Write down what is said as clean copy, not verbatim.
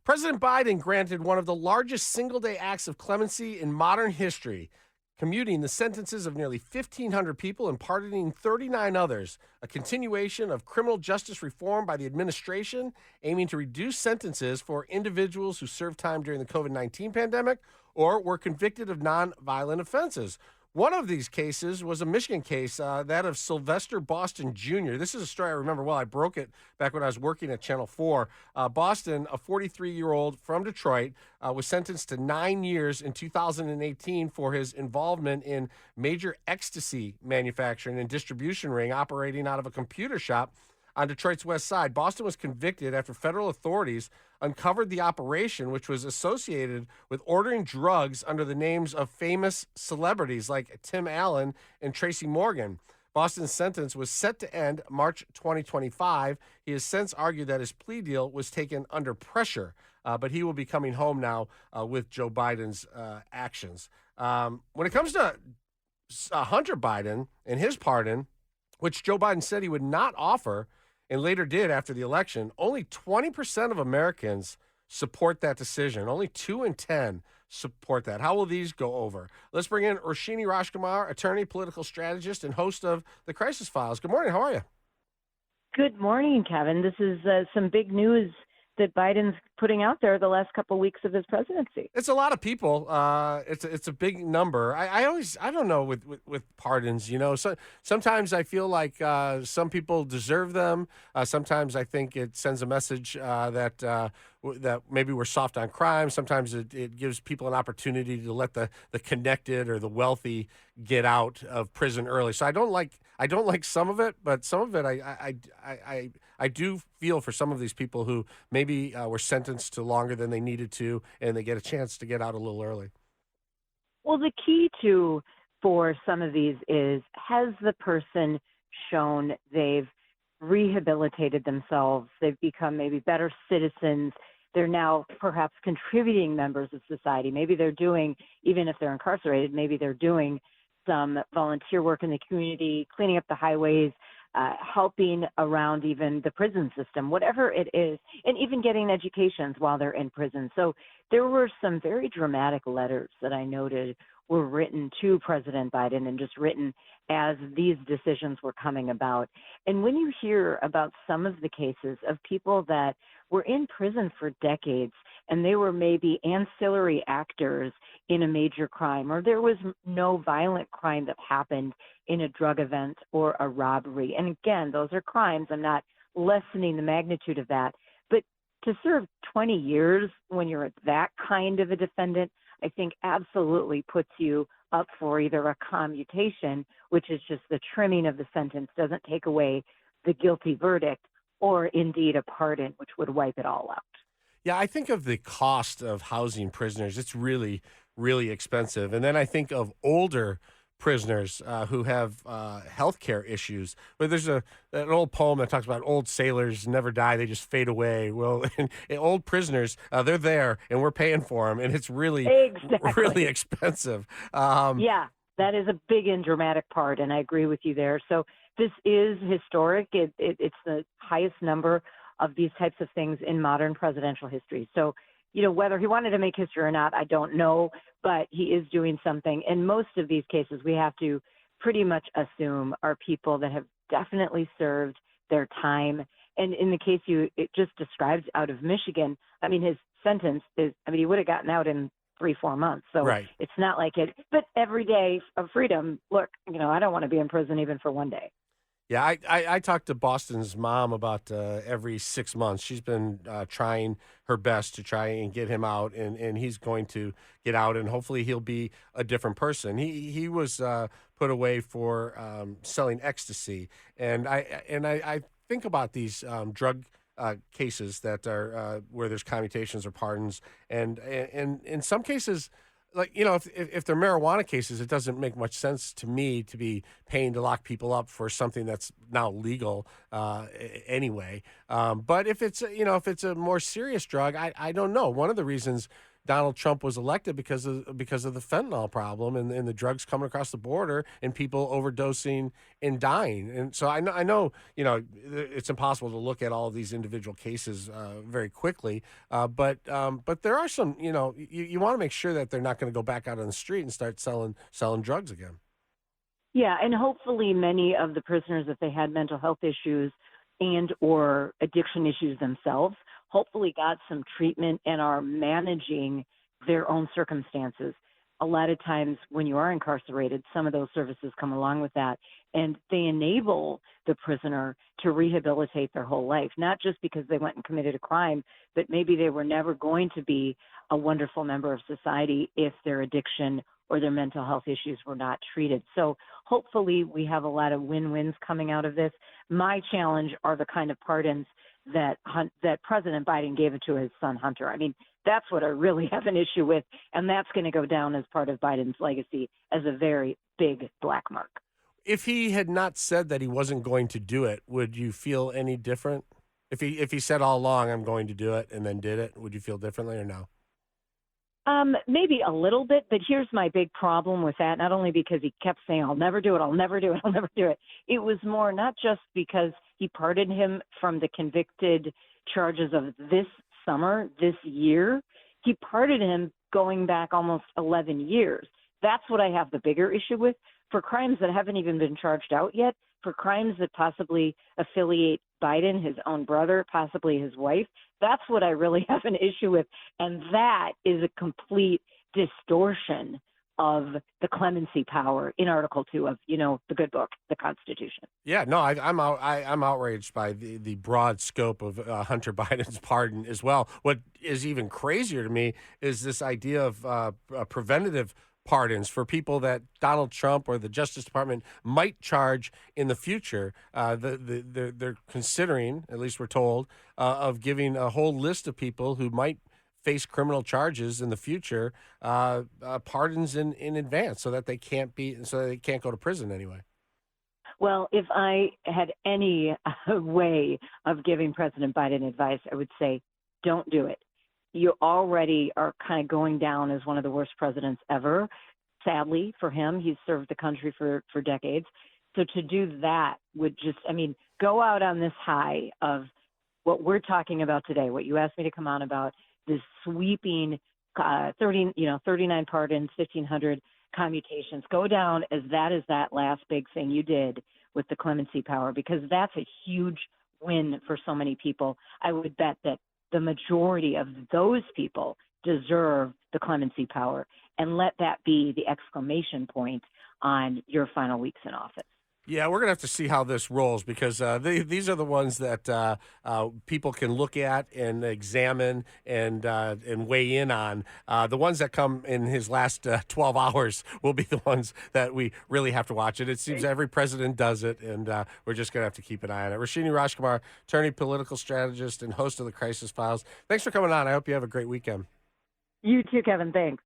President Biden granted one of the largest single day acts of clemency in modern history, commuting the sentences of nearly 1,500 people and pardoning 39 others, a continuation of criminal justice reform by the administration aiming to reduce sentences for individuals who served time during the COVID-19 pandemic or were convicted of nonviolent offenses. One of these cases was a Michigan case, that of Sylvester Boston Jr. This is a story I remember well. I broke it back when I was working at Channel 4. Boston, a 43-year-old from Detroit, was sentenced to 9 years in 2018 for his involvement in major ecstasy manufacturing and distribution ring operating out of a computer shop on Detroit's west side. Boston was convicted after federal authorities uncovered the operation, which was associated with ordering drugs under the names of famous celebrities like Tim Allen and Tracy Morgan. Boston's sentence was set to end March 2025. He has since argued that his plea deal was taken under pressure, but he will be coming home now with Joe Biden's actions. When it comes to Hunter Biden and his pardon, which Joe Biden said he would not offer, and later did after the election, only 20% of Americans support that decision. Only 2 in 10 support that. How will these go over? Let's bring in Roshini Rajkumar, attorney, political strategist, and host of The Crisis Files. Good morning. How are you? Good morning, Kevin. This is some big news that Biden's putting out there the last couple of weeks of his presidency. It's a lot of people. It's a big number. I don't know with pardons. So sometimes I feel like some people deserve them. Sometimes I think it sends a message that maybe we're soft on crime. Sometimes it gives people an opportunity to let the connected or the wealthy get out of prison early. So I don't like some of it, but some of it I do feel for some of these people who maybe were sentenced to longer than they needed to, and they get a chance to get out a little early. Well, the key for some of these is, has the person shown they've rehabilitated themselves, they've become maybe better citizens, they're now perhaps contributing members of society. Maybe they're doing, even if they're incarcerated, maybe they're doing some volunteer work in the community, cleaning up the highways, helping around even the prison system, whatever it is, and even getting educations while they're in prison. So there were some very dramatic letters that I noted were written to President Biden and just written as these decisions were coming about. And when you hear about some of the cases of people that were in prison for decades and they were maybe ancillary actors in a major crime, or there was no violent crime that happened in a drug event or a robbery. And again, those are crimes. I'm not lessening the magnitude of that. But to serve 20 years when you're that kind of a defendant, I think absolutely puts you up for either a commutation, which is just the trimming of the sentence, doesn't take away the guilty verdict, or indeed a pardon, which would wipe it all out. Yeah, I think of the cost of housing prisoners. It's really, really expensive. And then I think of older prisoners who have health care issues. But there's an old poem that talks about old sailors never die, they just fade away. Well, and old prisoners, they're there, and we're paying for them, and it's really, really expensive. Yeah, that is a big and dramatic part, and I agree with you there. So this is historic. It's the highest number of these types of things in modern presidential history. So, whether he wanted to make history or not, I don't know, but he is doing something. And most of these cases we have to pretty much assume are people that have definitely served their time. And in the case it just describes out of Michigan, I mean, his sentence is, he would have gotten out in 3-4 months. So right. It's not like it, but every day of freedom, look, I don't want to be in prison even for one day. Yeah, I talked to Boston's mom about every 6 months. She's been trying her best to try and get him out, and he's going to get out, and hopefully he'll be a different person. He was put away for selling ecstasy, and I think about these drug cases that are where there's commutations or pardons, and in some cases, like, if they're marijuana cases, it doesn't make much sense to me to be paying to lock people up for something that's now legal anyway. But if it's a more serious drug, I don't know. One of the reasons Donald Trump was elected because of the fentanyl problem and the drugs coming across the border and people overdosing and dying. And so I know it's impossible to look at all of these individual cases very quickly, but there are some you want to make sure that they're not going to go back out on the street and start selling drugs again. Yeah, and hopefully many of the prisoners, if they had mental health issues and or addiction issues themselves, hopefully got some treatment and are managing their own circumstances. A lot of times when you are incarcerated, some of those services come along with that, and they enable the prisoner to rehabilitate their whole life, not just because they went and committed a crime, but maybe they were never going to be a wonderful member of society if their addiction or their mental health issues were not treated. So hopefully we have a lot of win-wins coming out of this. My challenge are the kind of pardons that President Biden gave it to his son Hunter. I mean, that's what I really have an issue with, and that's going to go down as part of Biden's legacy as a very big black mark. If he had not said that he wasn't going to do it, would you feel any different? If he said all along, I'm going to do it, and then did it, would you feel differently or no? Maybe a little bit, but here's my big problem with that. Not only because he kept saying, I'll never do it, I'll never do it, I'll never do it. It was more not just because he pardoned him from the convicted charges of this summer, this year. He pardoned him going back almost 11 years. That's what I have the bigger issue with. For crimes that haven't even been charged out yet, for crimes that possibly affiliate Biden, his own brother, possibly his wife, that's what I really have an issue with. And that is a complete distortion of the clemency power in Article 2 of, the good book, the Constitution. Yeah, no, I'm outraged by the broad scope of Hunter Biden's pardon as well. What is even crazier to me is this idea of preventative pardons for people that Donald Trump or the Justice Department might charge in the future. They're considering, at least we're told, of giving a whole list of people who might face criminal charges in the future pardons in advance, so that they can't go to prison anyway. Well, if I had any way of giving President Biden advice, I would say, don't do it. You already are kind of going down as one of the worst presidents ever. Sadly for him, he's served the country for decades. So to do that would just, go out on this high of what we're talking about today, what you asked me to come on about, this sweeping 39 pardons, 1,500 commutations. Go down as that last big thing you did with the clemency power, because that's a huge win for so many people. I would bet that the majority of those people deserve the clemency power, and let that be the exclamation point on your final weeks in office. Yeah, we're going to have to see how this rolls, because these are the ones that people can look at and examine and weigh in on. The ones that come in his last 12 hours will be the ones that we really have to watch. It seems every president does it, and we're just going to have to keep an eye on it. Roshini Rajkumar, attorney, political strategist, and host of the Crisis Files. Thanks for coming on. I hope you have a great weekend. You too, Kevin. Thanks.